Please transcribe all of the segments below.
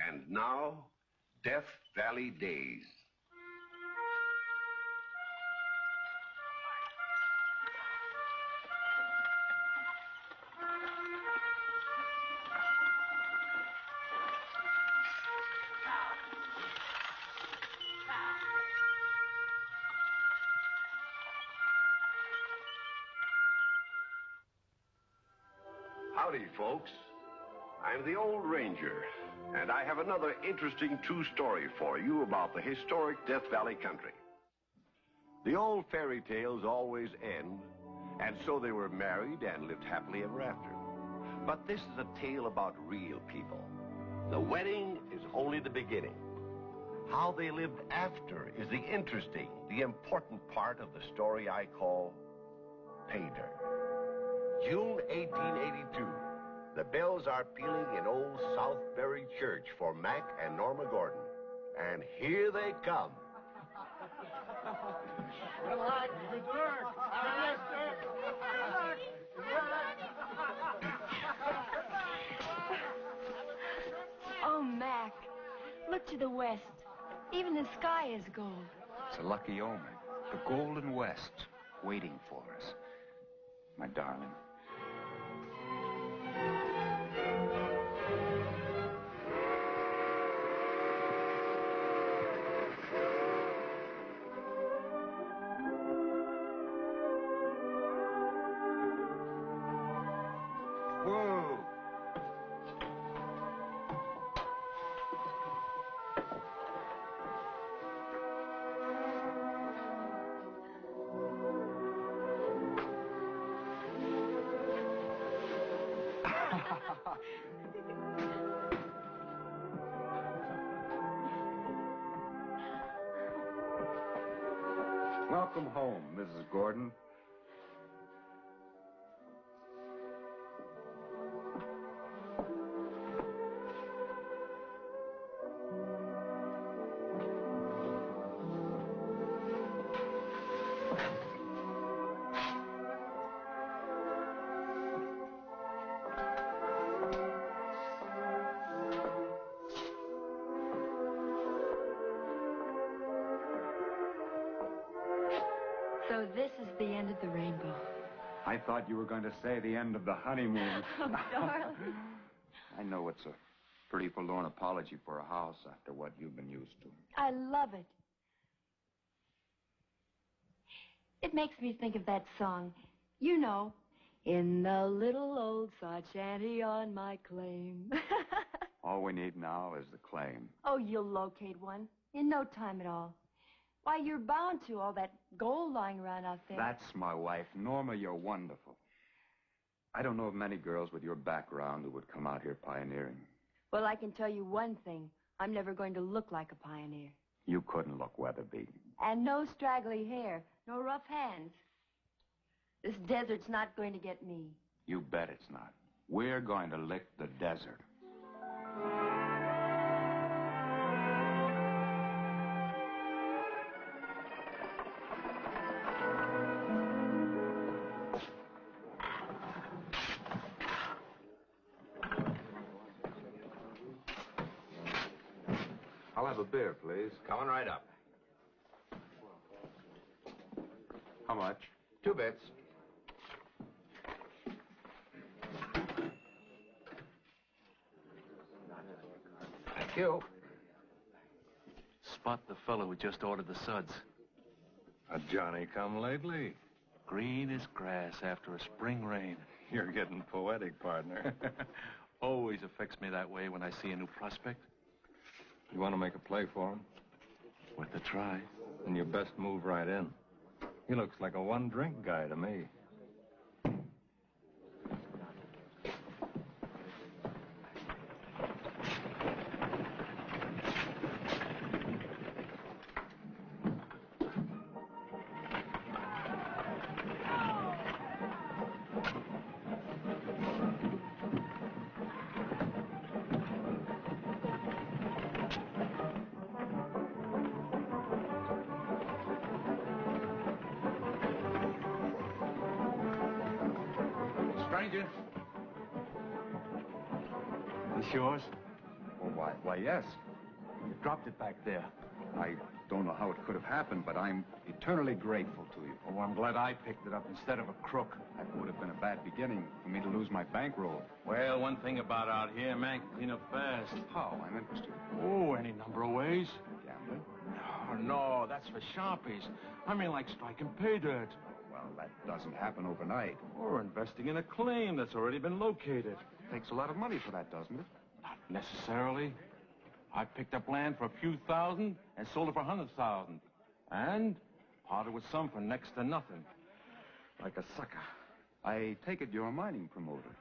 And now, Death Valley Days. Howdy, folks. I'm the old ranger, and I have another interesting true story for you about the historic Death Valley country. The old fairy tales always end, and so they were married and lived happily ever after. But this is a tale about real people. The wedding is only the beginning. How they lived after is the interesting, the important part of the story I call Pay Dirt. June 1882. The bells are pealing in old Southbury Church for Mac and Norma Gordon. And here they come. Good luck. Good luck. Yes, sir. Good luck. Oh, Mac, look to the west. Even the sky is gold. It's a lucky omen. The golden west waiting for us. My darling. Welcome home, Mrs. Gordon. So this is the end of the rainbow. I thought you were going to say the end of the honeymoon. Oh, darling. I know it's a pretty forlorn apology for a house after what you've been used to. I love it. It makes me think of that song. You know, in the little old sod shanty on my claim. All we need now is the claim. Oh, you'll locate one in no time at all. Why, you're bound to, all that gold lying around out there. That's my wife. Norma, you're wonderful. I don't know of many girls with your background who would come out here pioneering. Well, I can tell you one thing. I'm never going to look like a pioneer. You couldn't look weather-beaten. And no straggly hair, no rough hands. This desert's not going to get me. You bet it's not. We're going to lick the desert. I'll have a beer, please. Coming right up. How much? 2 bits. Thank you. Spot the fellow who just ordered the suds. A Johnny come lately? Green as grass after a spring rain. You're getting poetic, partner. Always affects me that way when I see a new prospect. You want to make a play for him? Worth a try. Then you best move right in. He looks like a one-drink guy to me. Stranger. This yours? Well, why, yes. You dropped it back there. I don't know how it could have happened, but I'm eternally grateful to you. Oh, I'm glad I picked it up instead of a crook. That would have been a bad beginning for me to lose my bankroll. Well, one thing about out here, man can clean up fast. How? I'm interested. Oh, any number of ways. Gambling? No, that's for sharpies. I mean, like striking pay dirt. Well, that doesn't happen overnight. Or investing in a claim that's already been located. Takes a lot of money for that, doesn't it? Not necessarily. I picked up land for a few thousand and sold it for 100,000. And parted with some for next to nothing. Like a sucker. I take it you're a mining promoter.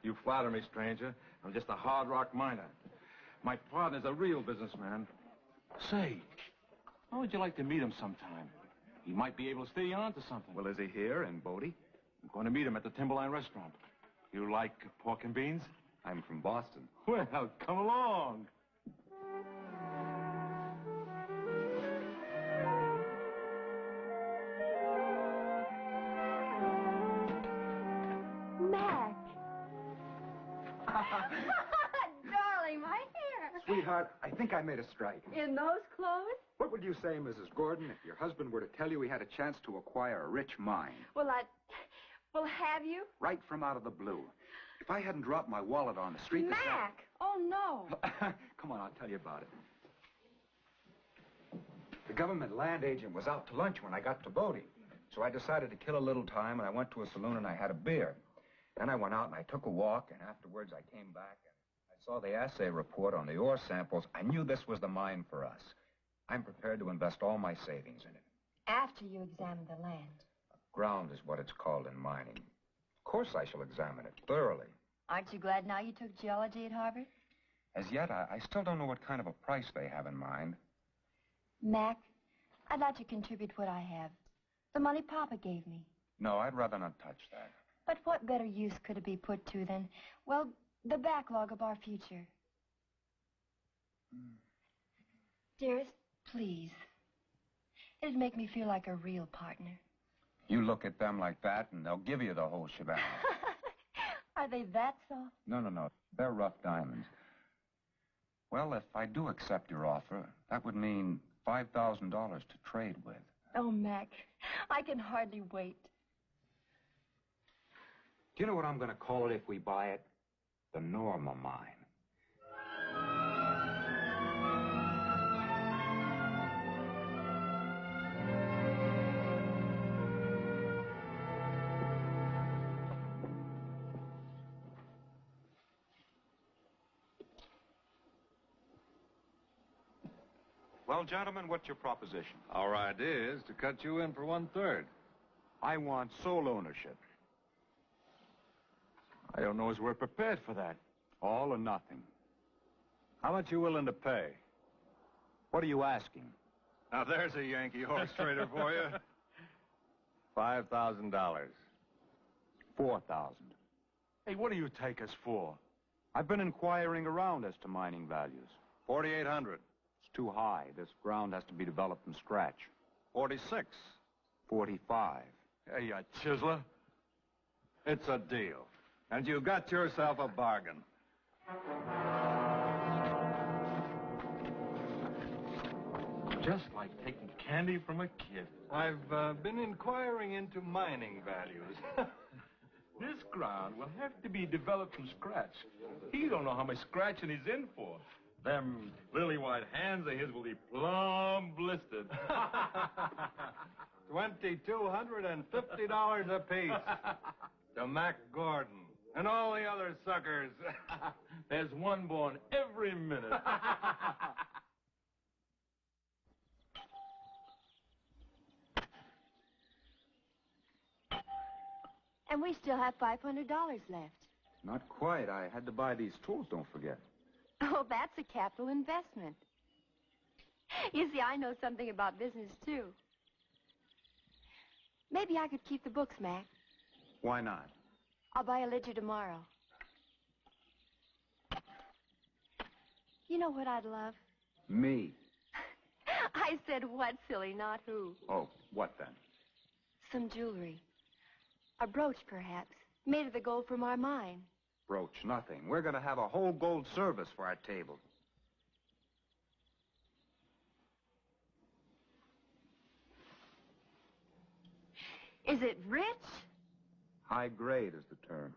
You flatter me, stranger. I'm just a hard rock miner. My partner's a real businessman. Say, how would you like to meet him sometime? He might be able to steer you on to something. Well, is he here in Bodie? I'm going to meet him at the Timberline restaurant. You like pork and beans? I'm from Boston. Well, come along. Mac. Darling, my hair. Sweetheart, I think I made a strike. In those clothes? What would you say, Mrs. Gordon, if your husband were to tell you he had a chance to acquire a rich mine? Well, have you? Right from out of the blue. If I hadn't dropped my wallet on the street... Mac! Oh, no. Come on, I'll tell you about it. The government land agent was out to lunch when I got to Bodie. So I decided to kill a little time, and I went to a saloon and I had a beer. Then I went out and I took a walk, and afterwards I came back and I saw the assay report on the ore samples. I knew this was the mine for us. I'm prepared to invest all my savings in it. After you examine the land. Ground is what it's called in mining. Of course I shall examine it thoroughly. Aren't you glad now you took geology at Harvard? As yet, I still don't know what kind of a price they have in mind. Mac, I'd like to contribute what I have. The money Papa gave me. No, I'd rather not touch that. But what better use could it be put to than, well, the backlog of our future? Dearest, please. It'd make me feel like a real partner. You look at them like that, and they'll give you the whole shebang. Are they that soft? No. They're rough diamonds. Well, if I do accept your offer, that would mean $5,000 to trade with. Oh, Mac, I can hardly wait. Do you know what I'm going to call it if we buy it? The Norma Mine. Well, gentlemen, what's your proposition? Our idea is to cut you in for 1/3. I want sole ownership. I don't know as we're prepared for that. All or nothing. How much you willing to pay? What are you asking? Now, there's a Yankee horse trader for you. $5,000. 4,000. Hey, what do you take us for? I've been inquiring around as to mining values. 4,800. It's too high. This ground has to be developed from scratch. 46. 45. Hey, you chiseler. It's a deal. And you got yourself a bargain. Just like taking candy from a kid. I've been inquiring into mining values. This ground will have to be developed from scratch. He don't know how much scratching he's in for. Them lily-white hands of his will be plumb blistered. $2,250 apiece. To Mac Gordon and all the other suckers. There's one born every minute. And we still have $500 left. Not quite. I had to buy these tools, don't forget. Oh, that's a capital investment. You see, I know something about business, too. Maybe I could keep the books, Mac. Why not? I'll buy a ledger tomorrow. You know what I'd love? Me. I said what, silly, not who. Oh, what then? Some jewelry. A brooch, perhaps, made of the gold from our mine. Brooch, nothing. We're going to have a whole gold service for our table. Is it rich? High grade is the term.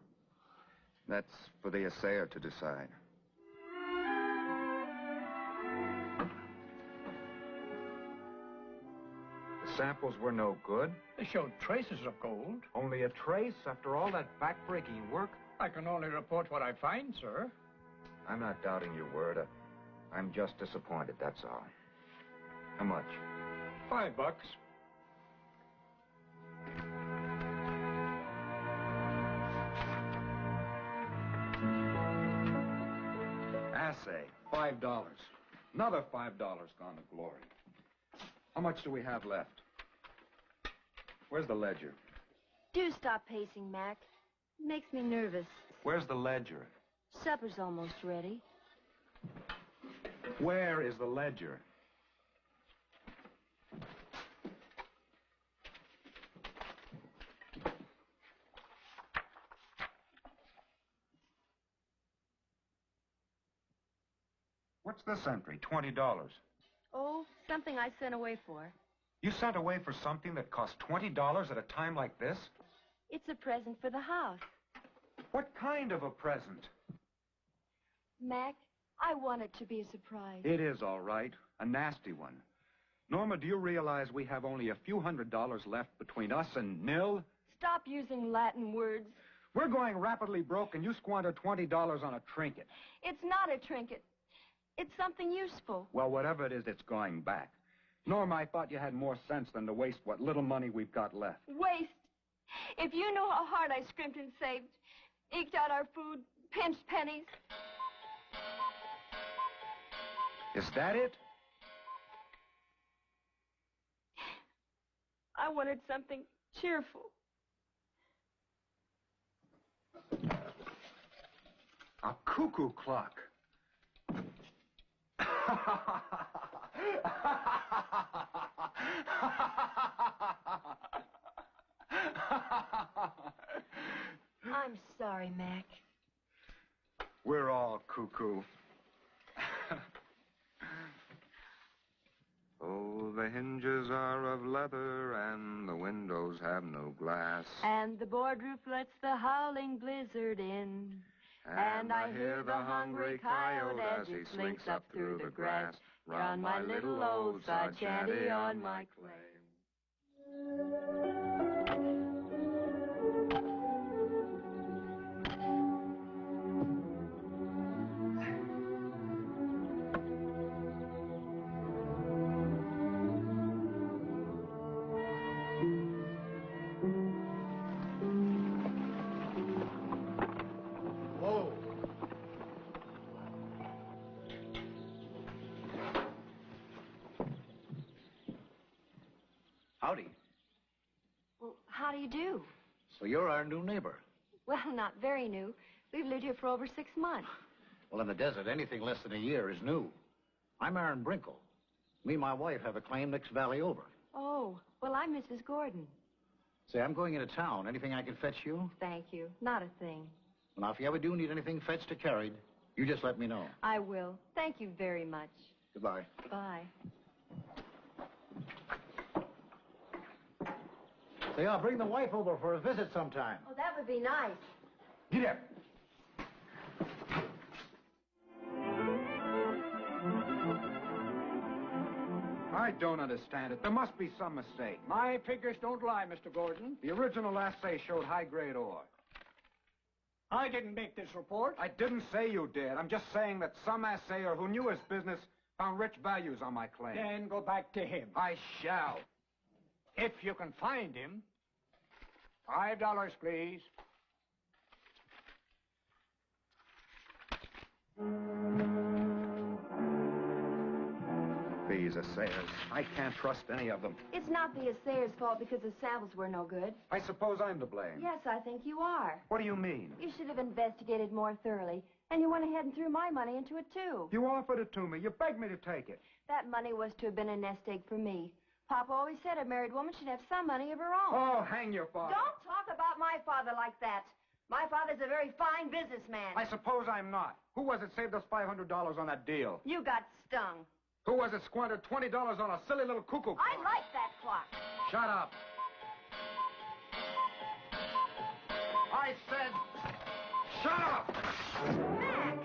That's for the assayer to decide. The samples were no good. They showed traces of gold. Only a trace after all that back-breaking work? I can only report what I find, sir. I'm not doubting your word. I'm just disappointed, that's all. How much? $5. Assay, $5. Another $5 gone to glory. How much do we have left? Where's the ledger? Do stop pacing, Mac. It makes me nervous. Where's the ledger? Supper's almost ready. Where is the ledger? What's this entry? $20. Oh, something I sent away for. You sent away for something that cost $20 at a time like this? It's a present for the house. What kind of a present? Mac, I want it to be a surprise. It is all right. A nasty one. Norma, do you realize we have only a few $100s left between us and nil? Stop using Latin words. We're going rapidly broke, and you squander $20 on a trinket. It's not a trinket. It's something useful. Well, whatever it is, it's going back. Norma, I thought you had more sense than to waste what little money we've got left. Waste? If you knew how hard I scrimped and saved, eked out our food, pinched pennies. Is that it? I wanted something cheerful. A cuckoo clock. I'm sorry, Mac. We're all cuckoo. Oh, the hinges are of leather and the windows have no glass. And the board roof lets the howling blizzard in. And I hear the hungry coyote as he slinks up through the grass. Round my little old sod shanty on my claim. Whoa. Howdy. Well, how do you do? So you're our new neighbor. Well, not very new. We've lived here for over 6 months. Well, in the desert, anything less than a year is new. I'm Aaron Brinkle. Me and my wife have a claim next valley over. Oh, well, I'm Mrs. Gordon. Say, I'm going into town. Anything I can fetch you? Thank you. Not a thing. Well, now, if you ever do need anything fetched or carried, you just let me know. I will. Thank you very much. Goodbye. Bye. Say, I'll bring the wife over for a visit sometime. Oh, that would be nice. Get up. I don't understand it. There must be some mistake. My figures don't lie, Mr. Gordon. The original assay showed high-grade ore. I didn't make this report. I didn't say you did. I'm just saying that some assayer who knew his business found rich values on my claim. Then go back to him. I shall. If you can find him. $5, please. These assayers, I can't trust any of them. It's not the assayer's fault because the samples were no good. I suppose I'm to blame. Yes, I think you are. What do you mean? You should have investigated more thoroughly. And you went ahead and threw my money into it, too. You offered it to me. You begged me to take it. That money was to have been a nest egg for me. Papa always said a married woman should have some money of her own. Oh, hang your father. Don't talk about my father like that. My father's a very fine businessman. I suppose I'm not. Who was it saved us $500 on that deal? You got stung. Who was it squandered $20 on a silly little cuckoo clock? I like that clock. Shut up. I said, shut up! Mac!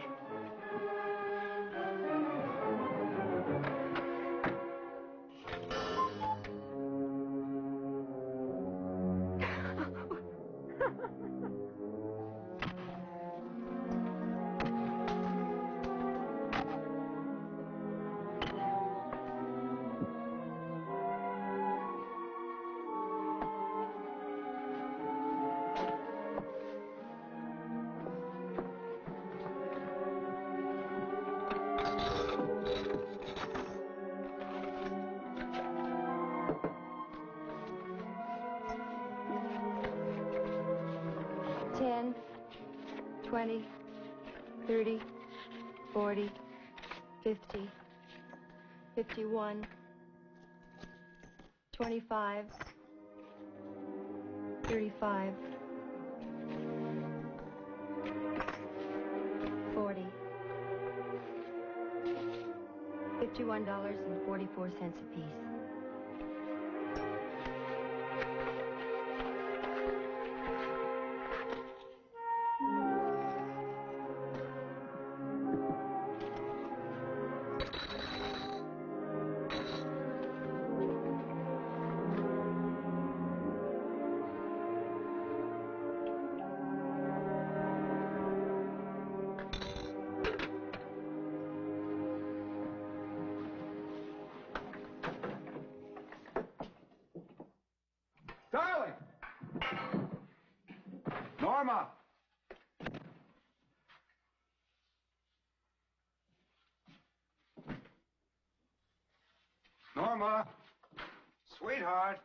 $10, $20, $30, $40, $50, $51, $25, $35, $40, $51.44 apiece. Darling! Norma! Norma! Sweetheart!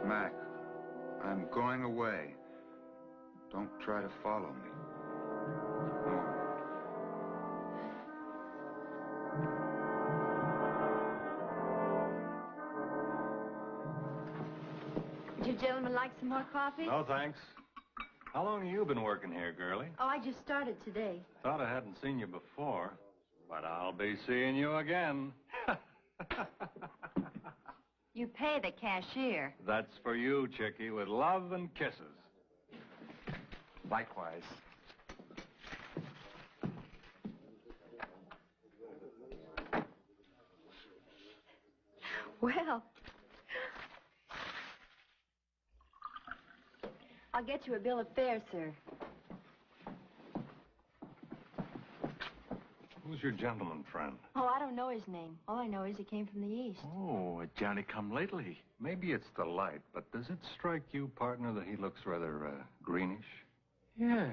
Mac, I'm going away. Don't try to follow me. Would you gentlemen like some more coffee? No, thanks. How long have you been working here, girlie? Oh, I just started today. Thought I hadn't seen you before, but I'll be seeing you again. You pay the cashier. That's for you, Chickie, with love and kisses. Likewise. Well, I'll get you a bill of fare, sir. Who's your gentleman friend? Oh, I don't know his name. All I know is he came from the East. Oh, a Johnny come lately. Maybe it's the light, but does it strike you, partner, that he looks rather greenish? Yeah.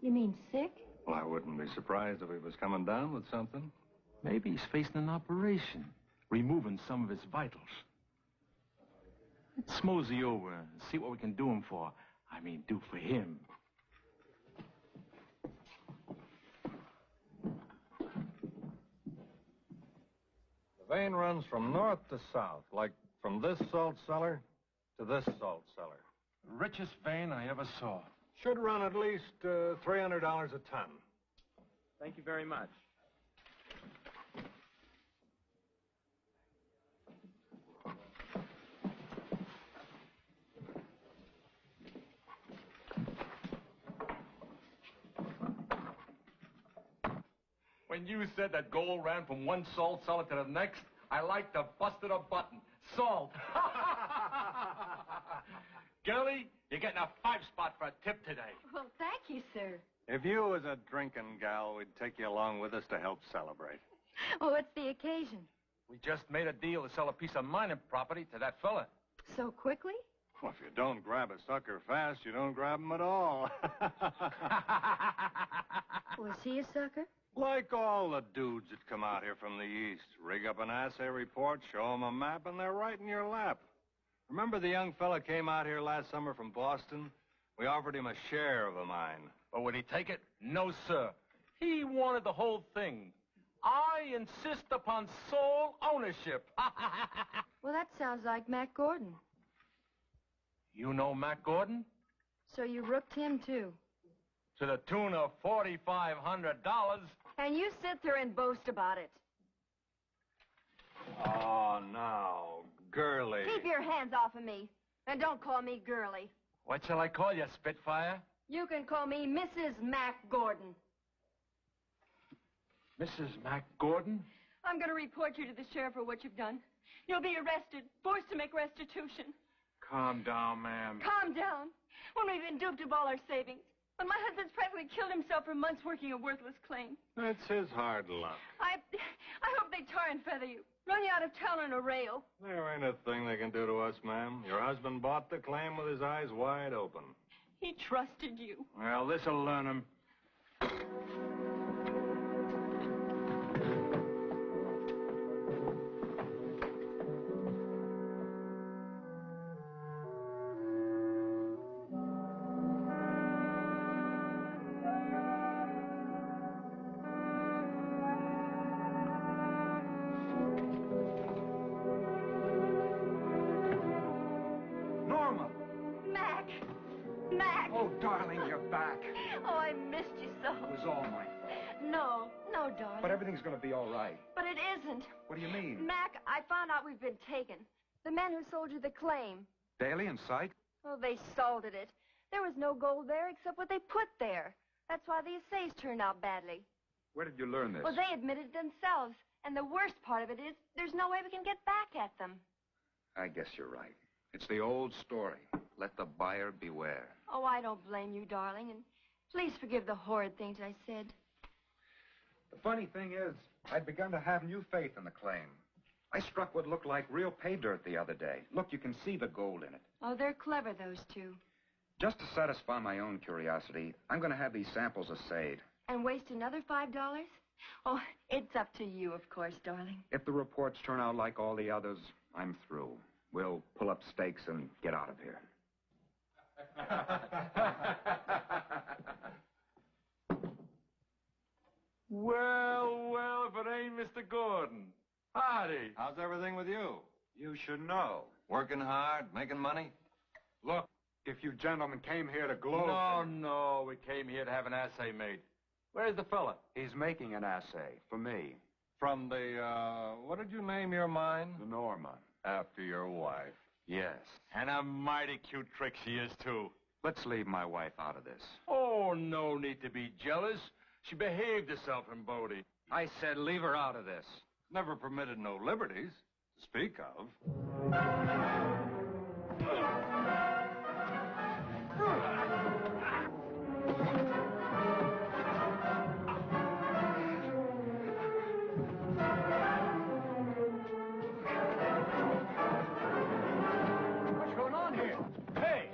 You mean sick? Well, I wouldn't be surprised if he was coming down with something. Maybe he's facing an operation, removing some of his vitals. Let's mosey over and see what we can do him for. I mean, do for him. The vein runs from north to south, like from this salt cellar to this salt cellar. Richest vein I ever saw. Should run at least $300 a ton. Thank you very much. When you said that gold ran from one salt cellar to the next, I like to busted a button. Salt. Girlie, you're getting a 5-spot for a tip today. Well, thank you, sir. If you was a drinking gal, we'd take you along with us to help celebrate. Well, what's the occasion? We just made a deal to sell a piece of mining property to that fella. So quickly? Well, if you don't grab a sucker fast, you don't grab him at all. Was he a sucker? Like all the dudes that come out here from the East. Rig up an assay report, show them a map, and they're right in your lap. Remember the young fella came out here last summer from Boston? We offered him a share of a mine. But would he take it? No, sir. He wanted the whole thing. I insist upon sole ownership. Well, that sounds like Mac Gordon. You know Mac Gordon? So you rooked him, too. To the tune of $4,500. And you sit there and boast about it. Oh, now, girly. Keep your hands off of me. And don't call me girly. What shall I call you, Spitfire? You can call me Mrs. Mac Gordon. Mrs. Mac Gordon? I'm going to report you to the sheriff for what you've done. You'll be arrested, forced to make restitution. Calm down, ma'am. Calm down. When we've been duped of all our savings. When my husband's practically killed himself for months working a worthless claim. That's his hard luck. I hope they tar and feather you. Run you out of town on a rail. There ain't a thing they can do to us, ma'am. Your husband bought the claim with his eyes wide open. He trusted you. Well, this'll learn him. Mac! Oh, darling, you're back. Oh, I missed you so. It was all my fault. No, darling. But everything's going to be all right. But it isn't. What do you mean? Mac, I found out we've been taken. The men who sold you the claim. Daily in sight? Oh, they salted it. There was no gold there except what they put there. That's why the assays turned out badly. Where did you learn this? Well, they admitted themselves. And the worst part of it is there's no way we can get back at them. I guess you're right. It's the old story. Let the buyer beware. Oh, I don't blame you, darling. And please forgive the horrid things I said. The funny thing is, I'd begun to have new faith in the claim. I struck what looked like real pay dirt the other day. Look, you can see the gold in it. Oh, they're clever, those two. Just to satisfy my own curiosity, I'm going to have these samples assayed. And waste another $5? Oh, it's up to you, of course, darling. If the reports turn out like all the others, I'm through. We'll pull up stakes and get out of here. Well, if it ain't Mr. Gordon. Howdy. How's everything with you? You should know. Working hard, making money? Look, if you gentlemen came here to gloat... No, we came here to have an assay made. Where's the fella? He's making an assay for me. From the, what did you name your mine? The Norma. After your wife. Yes. And a mighty cute trick she is, too. Let's leave my wife out of this. Oh, no need to be jealous. She behaved herself in Bodie. I said leave her out of this. Never permitted no liberties to speak of. What's going on here? Hey!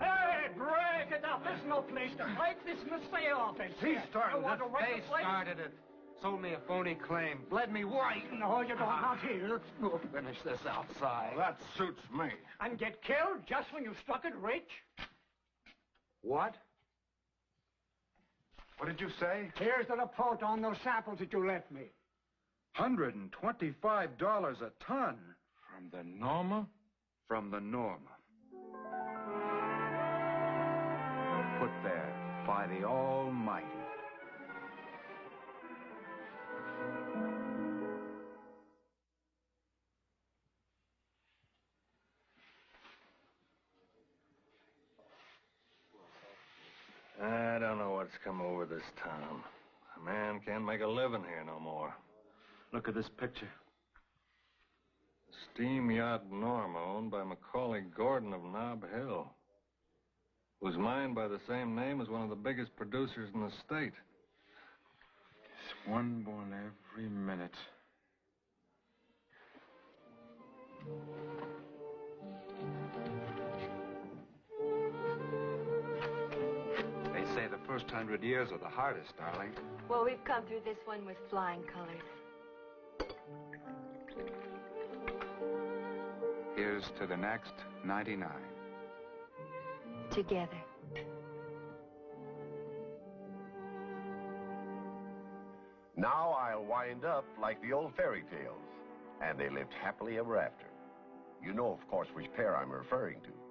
Hey, break it up. This is no place to fight. This is the sale office. He started You want it. to wreck They the place? started it. Sold me a phony claim. Bled me white. No, you don't. Not here. We'll finish this outside. That suits me. And get killed just when you struck it rich? What? What did you say? Here's the report on those samples that you left me. $125 a ton. From the Norma? From the Norma. Put there by the Almighty. I don't know what's come over this town. A man can't make a living here no more. Look at this picture. Steam yacht Norma, owned by Macaulay Gordon of Nob Hill. Was mined by the same name as one of the biggest producers in the state. There's one born every minute. They say the first 100 years are the hardest, darling. Well, we've come through this one with flying colors. Here's to the next 99. Together. Now I'll wind up like the old fairy tales. And they lived happily ever after. You know, of course, which pair I'm referring to.